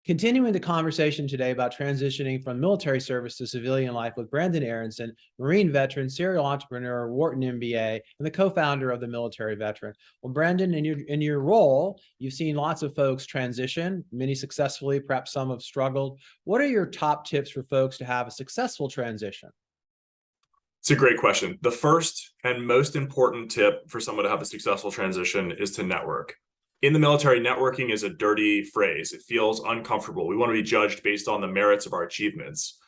Continuing the conversation today about transitioning from military service to civilian life with Brandon Aronson, Marine veteran, serial entrepreneur, Wharton MBA, and the co-founder of the Military Veteran. Well, Brandon, in your role, you've seen lots of folks transition, many successfully, perhaps some have struggled. What are your top tips for folks to have a successful transition? It's a great question. The first and most important tip for someone to have a successful transition is to network. In the military, networking is a dirty phrase. It feels uncomfortable. We want to be judged based on the merits of our achievements.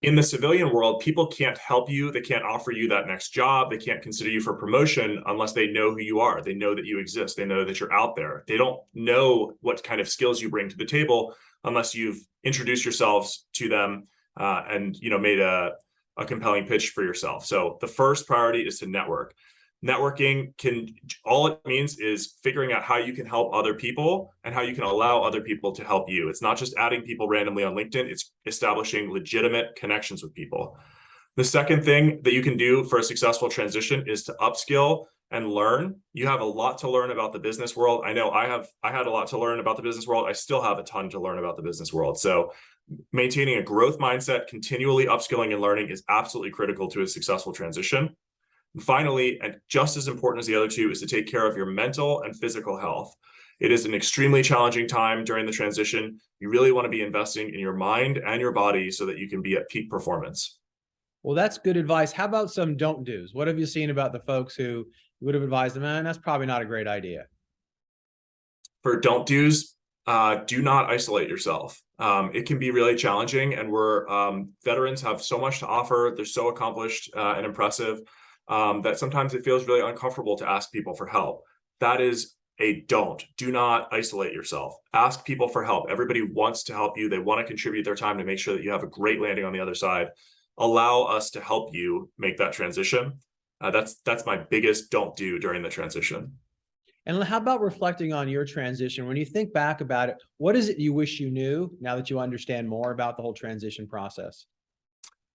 In the civilian world, people can't help you. They can't offer you that next job. They can't consider you for promotion unless they know who you are. They know that you exist. They know that you're out there. They don't know what kind of skills you bring to the table unless you've introduced yourselves to them and made a compelling pitch for yourself. So the first priority is to network. Networking all it means is figuring out how you can help other people and how you can allow other people to help you. It's not just adding people randomly on LinkedIn, it's establishing legitimate connections with people. The second thing that you can do for a successful transition is to upskill and learn. You have a lot to learn about the business world. I know I had a lot to learn about the business world. I still have a ton to learn about the business world. So maintaining a growth mindset, continually upskilling and learning is absolutely critical to a successful transition. And finally, and just as important as the other two, is to take care of your mental and physical health. It is an extremely challenging time during the transition. You really want to be investing in your mind and your body so that you can be at peak performance. Well, that's good advice. How about some don't do's? What have you seen about the folks who would have advised them, man, that's probably not a great idea? For don't do's, do not isolate yourself. It can be really challenging, and veterans have so much to offer. They're so accomplished and impressive that sometimes it feels really uncomfortable to ask people for help. That is a don't. Do not isolate yourself. Ask people for help. Everybody wants to help you. They want to contribute their time to make sure that you have a great landing on the other side. Allow us to help you make that transition. That's my biggest don't do during the transition. And how about reflecting on your transition? When you think back about it, what is it you wish you knew now that you understand more about the whole transition process?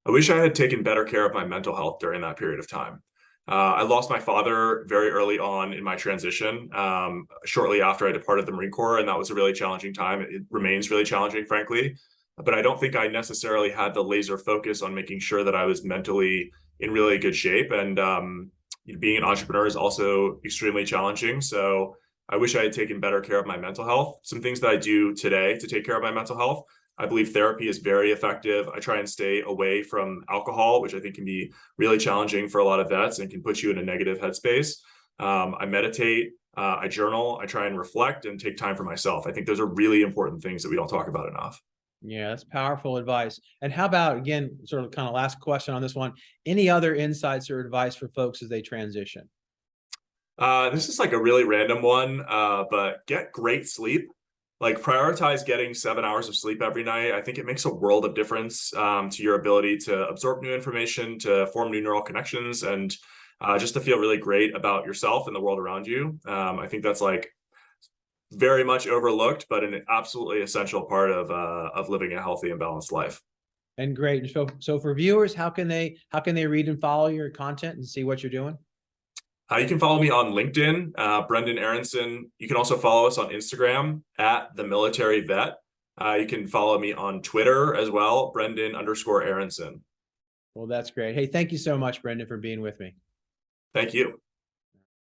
I wish I had taken better care of my mental health during that period of time. I lost my father very early on in my transition, shortly after I departed the Marine Corps, and that was a really challenging time. It remains really challenging, frankly, but I don't think I necessarily had the laser focus on making sure that I was mentally in really good shape. And being an entrepreneur is also extremely challenging. So I wish I had taken better care of my mental health. Some things that I do today to take care of my mental health: I believe therapy is very effective. I try and stay away from alcohol, which I think can be really challenging for a lot of vets and can put you in a negative headspace. I meditate, I journal, I try and reflect and take time for myself. I think those are really important things that we don't talk about enough. Yeah, that's powerful advice. And how about, again, sort of kind of last question on this one, any other insights or advice for folks as they transition? This is like a really random one, but get great sleep. Like, prioritize getting 7 hours of sleep every night. I think it makes a world of difference to your ability to absorb new information, to form new neural connections, and just to feel really great about yourself and the world around you. I think that's like very much overlooked, but an absolutely essential part of living a healthy and balanced life. And great. So for viewers, how can they read and follow your content and see what you're doing? You can follow me on LinkedIn, Brendan Aronson. You can also follow us on Instagram at The Military Vet. You can follow me on Twitter as well, Brendan_Aronson. Well, that's great. Hey, thank you so much, Brendan, for being with me. Thank you.